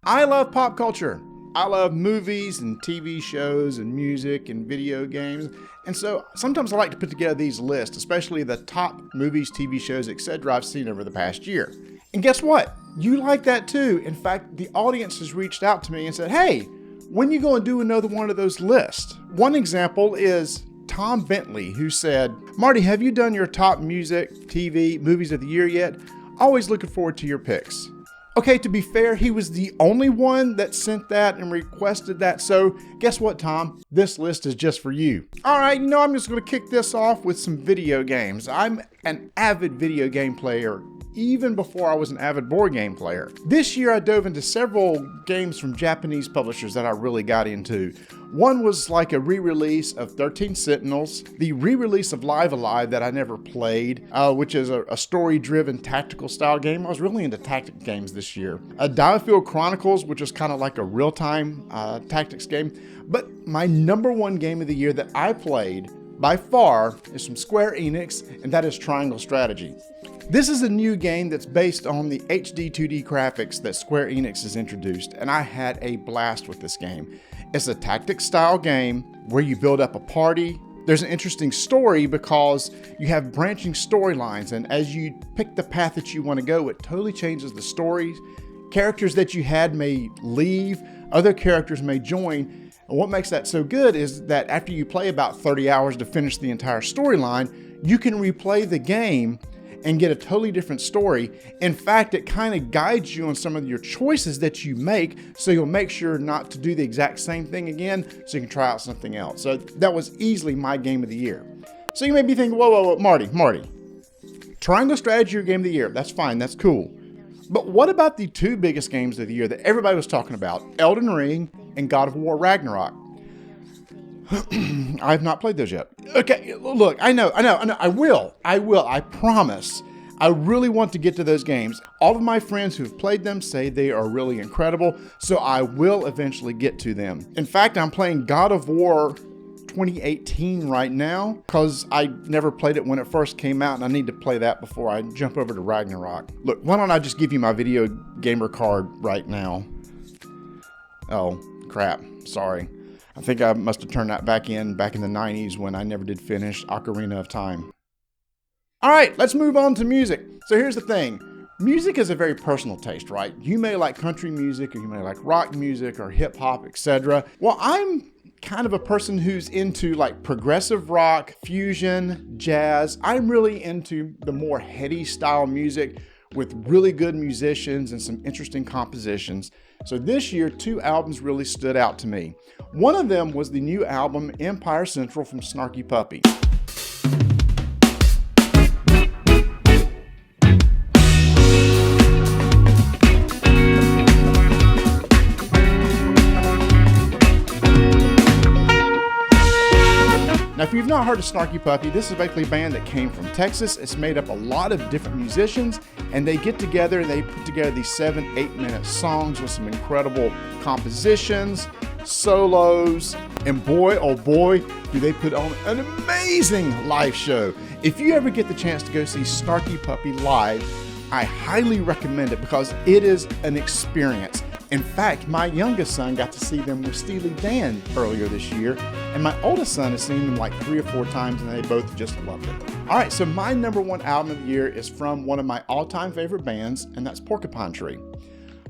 I love pop culture. I love movies and TV shows and music and video games. And so sometimes I like to put together these lists, especially the top movies, TV shows, etc. I've seen over the past year. And guess what? You like that too. In fact, the audience has reached out to me and said, hey, when you going to do another one of those lists? One example is Tom Bentley, who said, Marty, have you done your top music, TV, movies of the year yet? Always looking forward to your picks. Okay, to be fair, he was the only one that sent that and requested that. So guess what, Tom? This list is just for you. All right, I'm just going to kick this off with some video games. I'm an avid video game player, even before I was an avid board game player. This year, I dove into several games from Japanese publishers that I really got into. One was like a re-release of 13 Sentinels, the re-release of Live Alive that I never played, which is a story-driven tactical style game. I was really into tactic games this year. Diofield Chronicles, which was kind of like a real-time tactics game. But my number one game of the year that I played by far is from Square Enix, and that is Triangle Strategy. This is a new game that's based on the HD 2D graphics that Square Enix has introduced, and I had a blast with this game. It's a tactics style game where you build up a party. There's an interesting story because you have branching storylines, and as you pick the path that you want to go, it totally changes the story. Characters that you had may leave, other characters may join. And what makes that so good is that after you play about 30 hours to finish the entire storyline, you can replay the game and get a totally different story. In fact, it kind of guides you on some of your choices that you make, so you'll make sure not to do the exact same thing again, so you can try out something else. So that was easily my game of the year. So you may be thinking, whoa, Marty. Triangle Strategy, your game of the year. That's fine, that's cool. But what about the two biggest games of the year that everybody was talking about, Elden Ring and God of War Ragnarok? I have not played those yet. Okay, look, I know. I will. I promise. I really want to get to those games. All of my friends who've played them say they are really incredible, so I will eventually get to them. In fact, I'm playing God of War 2018 right now because I never played it when it first came out, and I need to play that before I jump over to Ragnarok. Look, why don't I just give you my video gamer card right now? Oh, crap. Sorry. I think I must have turned that back in the 90s when I never did finish Ocarina of Time. All right, let's move on to music. So here's the thing. Music is a very personal taste, right? You may like country music, or you may like rock music or hip hop, etc. Well, I'm kind of a person who's into like progressive rock, fusion, jazz. I'm really into the more heady style music with really good musicians and some interesting compositions. So this year, two albums really stood out to me. One of them was the new album Empire Central from Snarky Puppy. Now, if you've not heard of Snarky Puppy, this is basically a band that came from Texas. It's made up a lot of different musicians, and they get together and they put together these 7-8 minute songs with some incredible compositions, solos, and boy, oh boy, do they put on an amazing live show. If you ever get the chance to go see Snarky Puppy live, I highly recommend it because it is an experience. In fact, my youngest son got to see them with Steely Dan earlier this year, and my oldest son has seen them like 3 or 4 times, and they both just loved it. All right, so my number one album of the year is from one of my all-time favorite bands, and that's Porcupine Tree.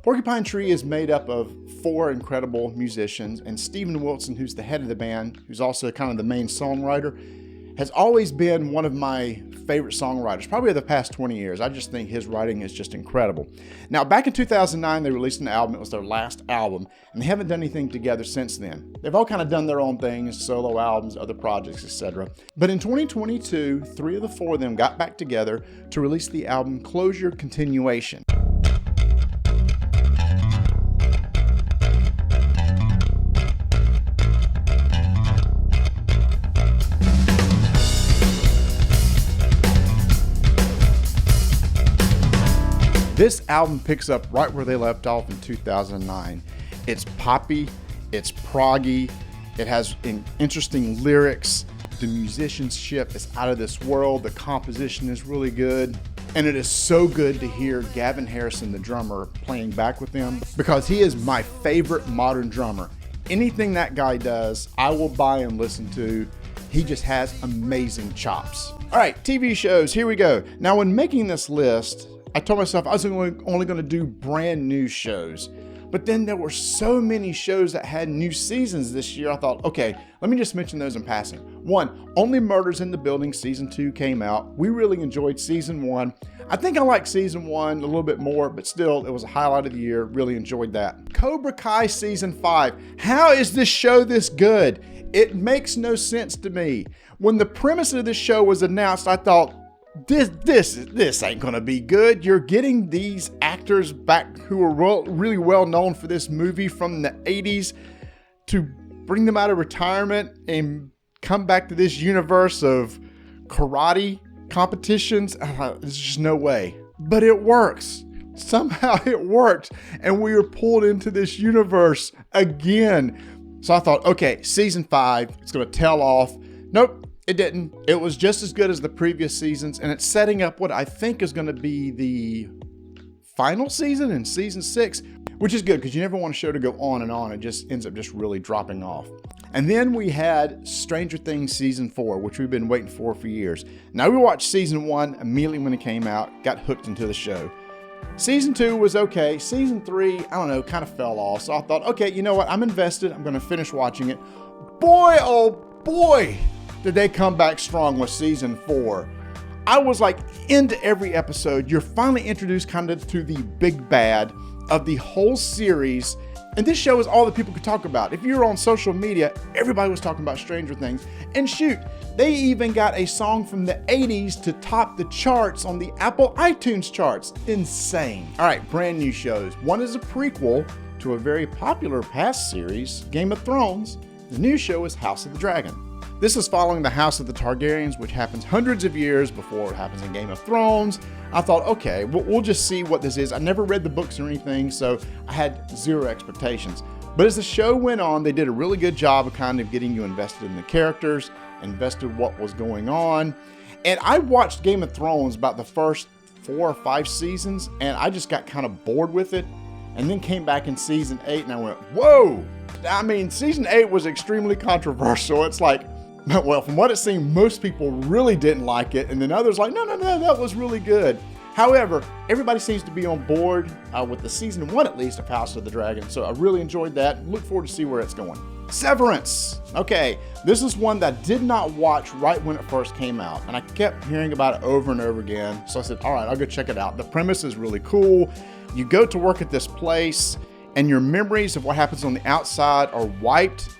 Porcupine Tree is made up of 4 incredible musicians, and Steven Wilson, who's the head of the band, who's also kind of the main songwriter, has always been one of my favorite songwriters, probably of the past 20 years. I just think his writing is just incredible. Now, back in 2009, they released an album. It was their last album, and they haven't done anything together since then. They've all kind of done their own things, solo albums, other projects, etc. But in 2022, 3 of the 4 of them got back together to release the album Closure Continuation. This album picks up right where they left off in 2009. It's poppy, it's proggy, it has interesting lyrics, the musicianship is out of this world, the composition is really good. And it is so good to hear Gavin Harrison, the drummer, playing back with them, because he is my favorite modern drummer. Anything that guy does, I will buy and listen to. He just has amazing chops. All right, TV shows, here we go. Now, when making this list, I told myself I was only going to do brand new shows. But then there were so many shows that had new seasons this year. I thought, okay, let me just mention those in passing. One, Only Murders in the Building Season 2 came out. We really enjoyed Season 1. I think I liked Season 1 a little bit more, but still, it was a highlight of the year. Really enjoyed that. Cobra Kai Season 5. How is this show this good? It makes no sense to me. When the premise of this show was announced, I thought, this ain't gonna be good. You're getting these actors back who were really well known for this movie from the 80s to bring them out of retirement and come back to this universe of karate competitions. There's just no way. But it works. Somehow it worked, and we were pulled into this universe again. So I thought, okay, Season 5, it's gonna tail off. Nope. It didn't. It was just as good as the previous seasons, and it's setting up what I think is going to be the final season in Season 6, which is good because you never want a show to go on and on. It just ends up just really dropping off. And then we had Stranger Things Season 4, which we've been waiting for years. Now, we watched Season 1 immediately when it came out, got hooked into the show. Season 2 was okay. Season 3, I don't know, kind of fell off. So I thought, okay, you know what? I'm invested. I'm going to finish watching it. Boy, oh boy, did they come back strong with Season 4. I was like into every episode. You're finally introduced kind of to the big bad of the whole series. And this show is all that people could talk about. If you're on social media, everybody was talking about Stranger Things. And shoot, they even got a song from the 80s to top the charts on the Apple iTunes charts. Insane. All right, brand new shows. One is a prequel to a very popular past series, Game of Thrones. The new show is House of the Dragon. This is following the House of the Targaryens, which happens hundreds of years before it happens in Game of Thrones. I thought, okay, we'll just see what this is. I never read the books or anything, so I had zero expectations. But as the show went on, they did a really good job of kind of getting you invested in the characters, invested what was going on. And I watched Game of Thrones about the first 4 or 5 seasons, and I just got kind of bored with it. And then came back in Season 8, and I went, whoa! I mean, Season 8 was extremely controversial. It's like, well, from what it seemed, most people really didn't like it, and then others like, no, that was really good. However, everybody seems to be on board with the Season 1, at least, of House of the Dragon, so I really enjoyed that. Look forward to see where it's going. Severance. Okay, this is one that I did not watch right when it first came out, and I kept hearing about it over and over again, so I said, all right, I'll go check it out. The premise is really cool. You go to work at this place, and your memories of what happens on the outside are wiped.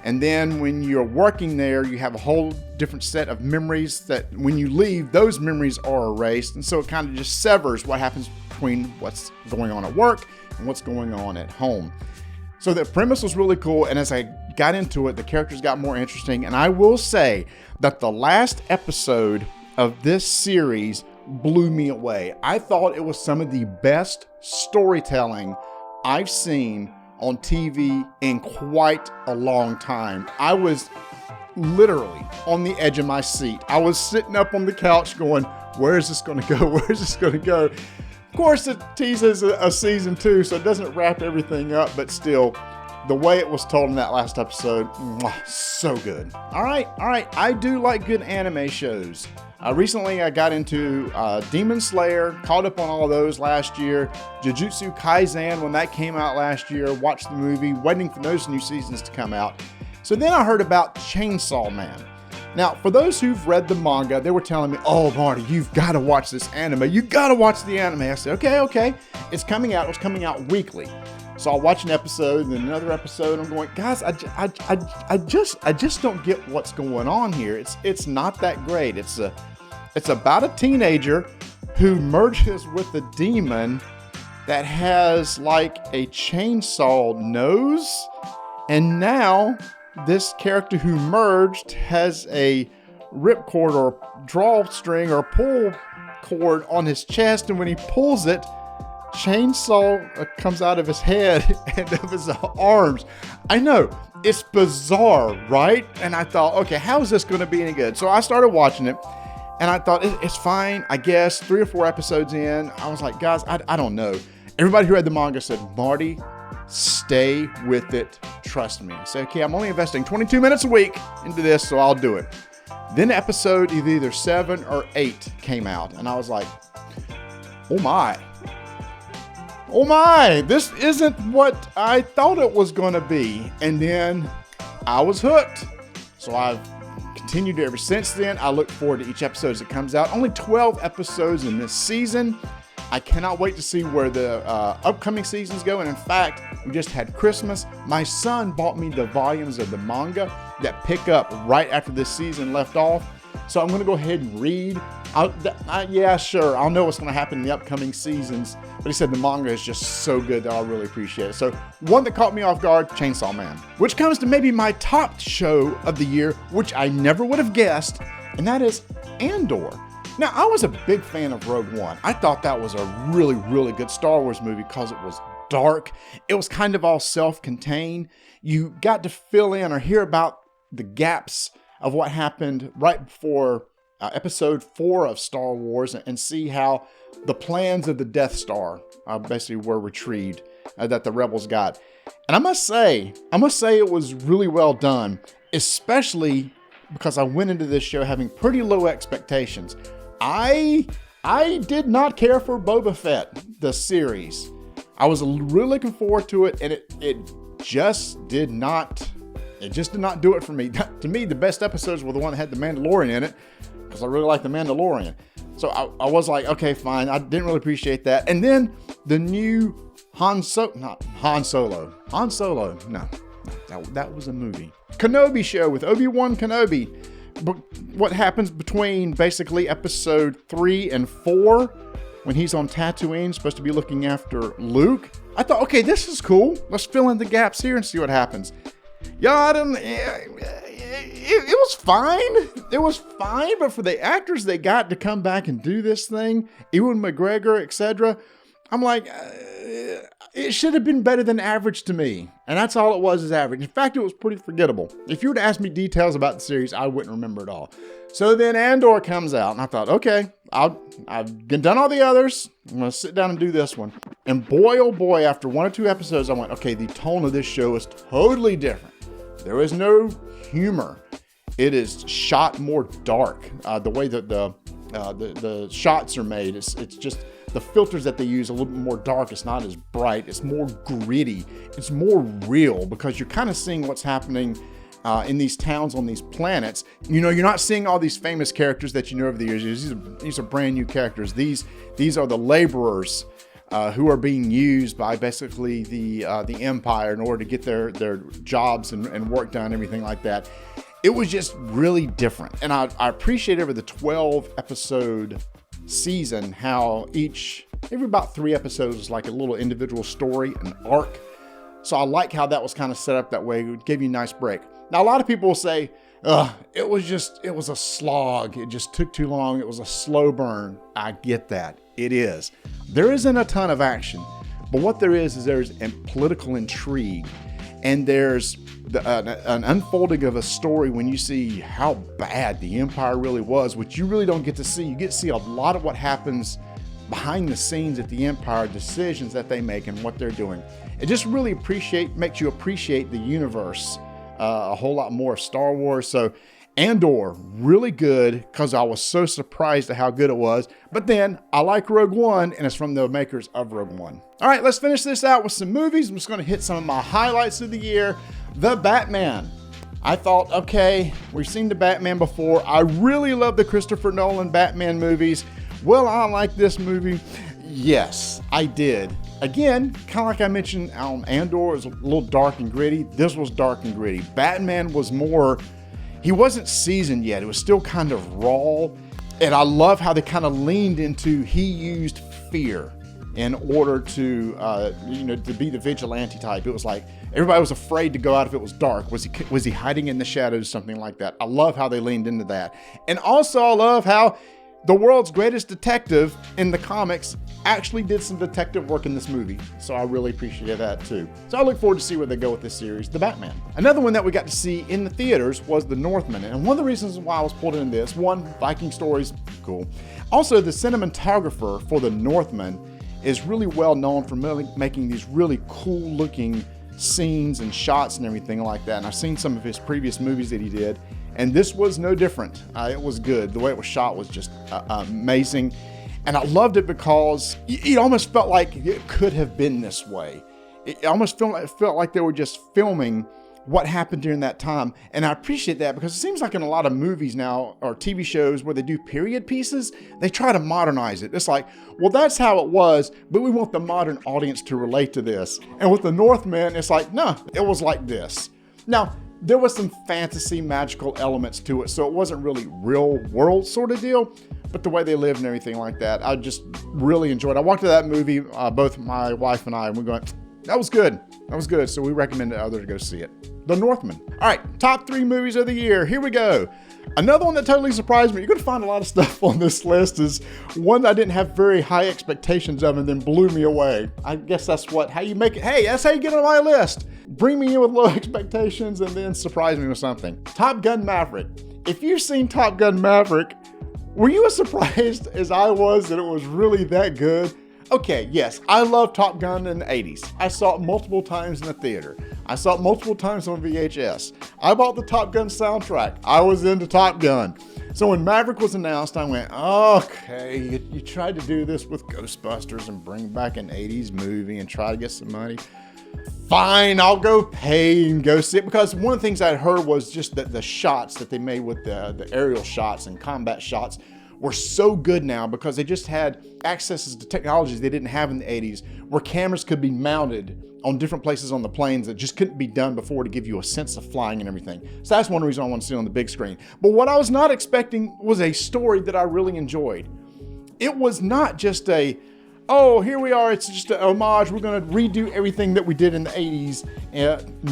And then when you're working there, you have a whole different set of memories that when you leave, those memories are erased. And so it kind of just severs what happens between what's going on at work and what's going on at home. So the premise was really cool. And as I got into it, the characters got more interesting. And I will say that the last episode of this series blew me away. I thought it was some of the best storytelling I've seen on TV in quite a long time. I was literally on the edge of my seat. I was sitting up on the couch going, where is this going to go? Where is this going to go? Of course, it teases a Season 2, so it doesn't wrap everything up, but still, the way it was told in that last episode, so good. All right. I do like good anime shows. Recently, I got into Demon Slayer, caught up on all of those last year. Jujutsu Kaisen, when that came out last year, watched the movie, waiting for those new seasons to come out. So then I heard about Chainsaw Man. Now, for those who've read the manga, they were telling me, oh, Marty, you've got to watch this anime. You got to watch the anime. I said, okay. It's coming out. It's coming out weekly. So I'll watch an episode and then another episode. I'm going, guys, I just don't get what's going on here. It's not that great. It's about a teenager who merges with a demon that has like a chainsaw nose. And now this character who merged has a ripcord or drawstring or pull cord on his chest. And when he pulls it, chainsaw comes out of his head and of his arms. I know, it's bizarre, right? And I thought, okay, how is this going to be any good? So I started watching it. And I thought, it's fine, I guess. 3 or 4 episodes in, I was like, guys, I don't know. Everybody who read the manga said, Marty, stay with it. Trust me. I said, okay, I'm only investing 22 minutes a week into this, so I'll do it. Then episode either 7 or 8 came out, and I was like, oh my, this isn't what I thought it was going to be. And then I was hooked. So I've continued ever since then. I look forward to each episode as it comes out. Only 12 episodes in this season. I cannot wait to see where the upcoming seasons go. And in fact, we just had Christmas. My son bought me the volumes of the manga that pick up right after this season left off. So I'm going to go ahead and read. Yeah, sure. I'll know what's going to happen in the upcoming seasons. But he said the manga is just so good that I'll really appreciate it. So one that caught me off guard, Chainsaw Man. Which comes to maybe my top show of the year, which I never would have guessed. And that is Andor. Now, I was a big fan of Rogue One. I thought that was a really, really good Star Wars movie because it was dark. It was kind of all self-contained. You got to fill in or hear about the gaps of what happened right before episode 4 of Star Wars and see how the plans of the Death Star basically were retrieved that the rebels got. And I must say it was really well done, especially because I went into this show having pretty low expectations. I did not care for Boba Fett, the series. I was really looking forward to it, and it just did not do it for me. To me, the best episodes were the one that had the Mandalorian in it, because I really like the Mandalorian. So I was like, okay, fine. I didn't really appreciate that. And then the new Han Solo. No, that was a movie. Kenobi show with Obi-Wan Kenobi. But what happens between basically episode 3 and 4 when he's on Tatooine, supposed to be looking after Luke? I thought, okay, this is cool. Let's fill in the gaps here and see what happens. Yeah, it was fine. It was fine, but for the actors they got to come back and do this thing, Ewan McGregor, etc., I'm like, it should have been better than average to me. And that's all it was, is average. In fact, it was pretty forgettable. If you were to ask me details about the series, I wouldn't remember it all. So then Andor comes out, and I thought, okay, I've done all the others. I'm going to sit down and do this one. And boy, oh boy, after 1 or 2 episodes, I went, okay, the tone of this show is totally different. There is no humor. It is shot more dark. The way that the shots are made, it's just the filters that they use a little bit more dark. It's not as bright. It's more gritty. It's more real because you're kind of seeing what's happening in these towns on these planets. You know, you're not seeing all these famous characters that you know over the years. These are brand new characters. These are the laborers who are being used by basically the Empire in order to get their jobs and work done, everything like that. It was just really different. And I appreciate over the 12 episode season how every about 3 episodes was like a little individual story, an arc. So I like how that was kind of set up that way. It would give you a nice break. Now, a lot of people will say, it was a slog. It just took too long. It was a slow burn. I get that. It is. There isn't a ton of action, but what there's a political intrigue, and there's an unfolding of a story when you see how bad the Empire really was, which you really don't get to see. You get to see a lot of what happens behind the scenes at the Empire, decisions that they make and what they're doing. It just really makes you appreciate the universe a whole lot more of Star Wars. So Andor, really good because I was so surprised at how good it was. But then I like Rogue One, and it's from the makers of Rogue One. All right, let's finish this out with some movies. I'm just going to hit some of my highlights of the year. The Batman. I thought, okay, we've seen the Batman before. I really love the Christopher Nolan Batman movies. Will I like this movie? Yes, I did. Again, kind of like I mentioned on Andor, it was a little dark and gritty. This was dark and gritty. Batman was more, he wasn't seasoned yet. It was still kind of raw. And I love how they kind of leaned into, he used fear in order to, to be the vigilante type. It was like everybody was afraid to go out if it was dark. Was he hiding in the shadows, something like that? I love how they leaned into that. And also I love how the world's greatest detective in the comics actually did some detective work in this movie. So I really appreciate that too. So I look forward to see where they go with this series, The Batman. Another one that we got to see in the theaters was The Northman. And one of the reasons why I was pulled into this, one, Viking stories, cool. Also, the cinematographer for The Northman is really well known for making these really cool looking scenes and shots and everything like that. And I've seen some of his previous movies that he did, and this was no different. It was good. The way it was shot was just amazing. And I loved it because it almost felt like it could have been this way. It almost felt like they were just filming what happened during that time. And I appreciate that because it seems like in a lot of movies now or TV shows where they do period pieces, they try to modernize it. It's like, well, that's how it was, but we want the modern audience to relate to this. And with The Northman, it's like, no, it was like this. Now, there was some fantasy magical elements to it, so it wasn't really real world sort of deal, but the way they lived and everything like that, I just really enjoyed. I walked to that movie, both my wife and I, and we're going, that was good. That was good. So we recommend others to go see it. The Northman. All right, top 3 movies of the year. Here we go. Another one that totally surprised me. You're going to find a lot of stuff on this list is one I didn't have very high expectations of and then blew me away. I guess that's how you make it. Hey, that's how you get on my list. Bring me in with low expectations and then surprise me with something. Top Gun Maverick. If you've seen Top Gun Maverick, were you as surprised as I was that it was really that good? Okay, yes, I love Top Gun in the 80s. I saw it multiple times in the theater. I saw it multiple times on VHS. I bought the Top Gun soundtrack. I was into Top Gun. So when Maverick was announced, I went, okay, you tried to do this with Ghostbusters and bring back an 80s movie and try to get some money. Fine, I'll go pay and go see it, because one of the things I heard was just that the shots that they made with the aerial shots and combat shots were so good now because they just had access to technologies they didn't have in the 80s, where cameras could be mounted on different places on the planes that just couldn't be done before to give you a sense of flying and everything. So that's one reason I want to see it on the big screen. But what I was not expecting was a story that I really enjoyed. It was not just oh, here we are, it's just an homage, we're going to redo everything that we did in the 80s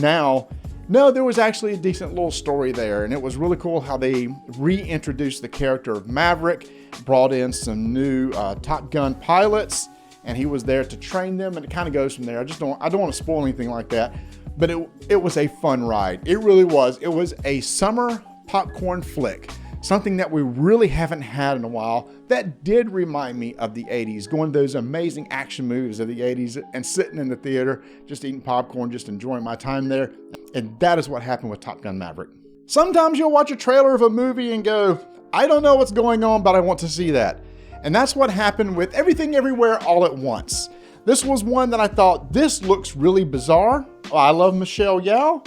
now. No, there was actually a decent little story there, and it was really cool how they reintroduced the character of Maverick, brought in some new Top Gun pilots, and he was there to train them, and it kind of goes from there. I don't want to spoil anything like that, but it was a fun ride. It really was. It was a summer popcorn flick. Something that we really haven't had in a while that did remind me of the 80s, going to those amazing action movies of the 80s and sitting in the theater, just eating popcorn, just enjoying my time there. And that is what happened with Top Gun Maverick. Sometimes you'll watch a trailer of a movie and go, I don't know what's going on, but I want to see that. And that's what happened with Everything Everywhere All at Once. This was one that I thought, this looks really bizarre. I love Michelle Yeoh,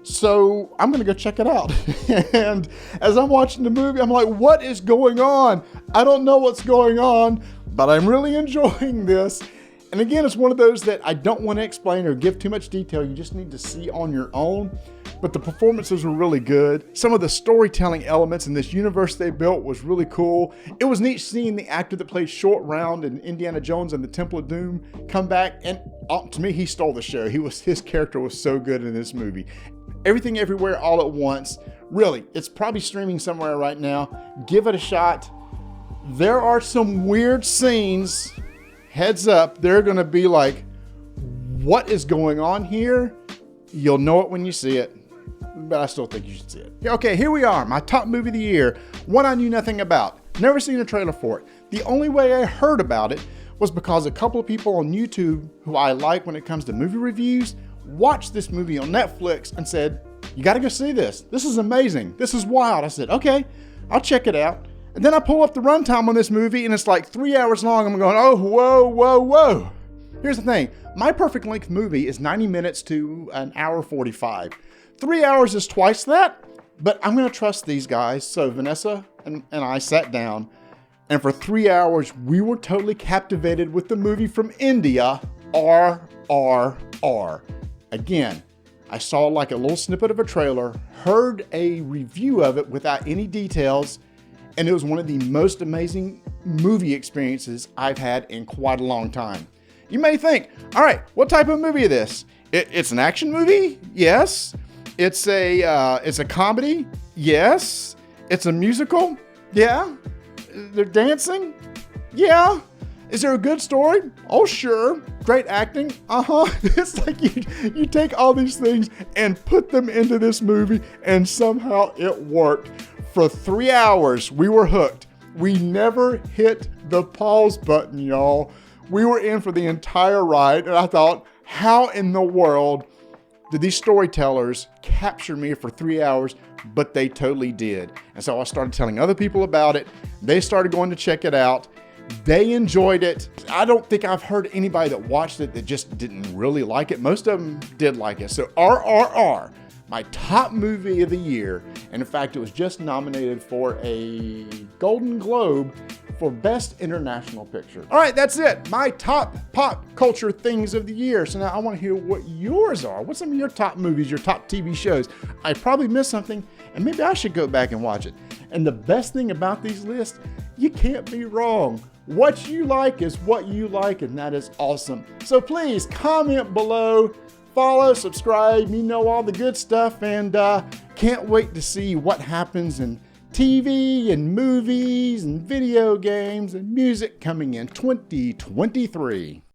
so I'm gonna go check it out. And as I'm watching the movie, I'm like, what is going on? I don't know what's going on, but I'm really enjoying this. And again, it's one of those that I don't want to explain or give too much detail. You just need to see on your own. But the performances were really good. Some of the storytelling elements in this universe they built was really cool. It was neat seeing the actor that played Short Round in Indiana Jones and the Temple of Doom come back. And to me, he stole the show. His character was so good in this movie. Everything Everywhere All at Once. Really, it's probably streaming somewhere right now. Give it a shot. There are some weird scenes. Heads up, they're going to be like, what is going on here? You'll know it when you see it, but I still think you should see it. Okay, here we are, my top movie of the year, one I knew nothing about. Never seen a trailer for it. The only way I heard about it was because a couple of people on YouTube who I like when it comes to movie reviews watched this movie on Netflix and said, you got to go see this. This is amazing. This is wild. I said, okay, I'll check it out. And then I pull up the runtime on this movie and it's like 3 hours long. I'm going, oh, whoa, whoa, whoa. Here's the thing. My perfect length movie is 90 minutes to an hour 45. 3 hours is twice that, but I'm going to trust these guys. So Vanessa and I sat down, and for 3 hours, we were totally captivated with the movie from India, RRR. Again, I saw like a little snippet of a trailer, heard a review of it without any details, and it was one of the most amazing movie experiences I've had in quite a long time. You may think, all right, what type of movie is this? It's an action movie? Yes. It's a comedy? Yes. It's a musical? Yeah. They're dancing? Yeah. Is there a good story? Oh, sure. Great acting? Uh-huh. It's like you take all these things and put them into this movie, and somehow it worked. For 3 hours, we were hooked. We never hit the pause button, y'all. We were in for the entire ride, and I thought, how in the world did these storytellers capture me for 3 hours? But they totally did. And so I started telling other people about it. They started going to check it out. They enjoyed it. I don't think I've heard anybody that watched it that just didn't really like it. Most of them did like it. So RRR, my top movie of the year. And in fact, it was just nominated for a Golden Globe for Best International Picture. All right, that's it. My top pop culture things of the year. So now I want to hear what yours are. What's some of your top movies, your top TV shows? I probably missed something, and maybe I should go back and watch it. And the best thing about these lists, you can't be wrong. What you like is what you like, and that is awesome. So please comment below, follow, subscribe, you know all the good stuff, and can't wait to see what happens in TV and movies and video games and music coming in 2023.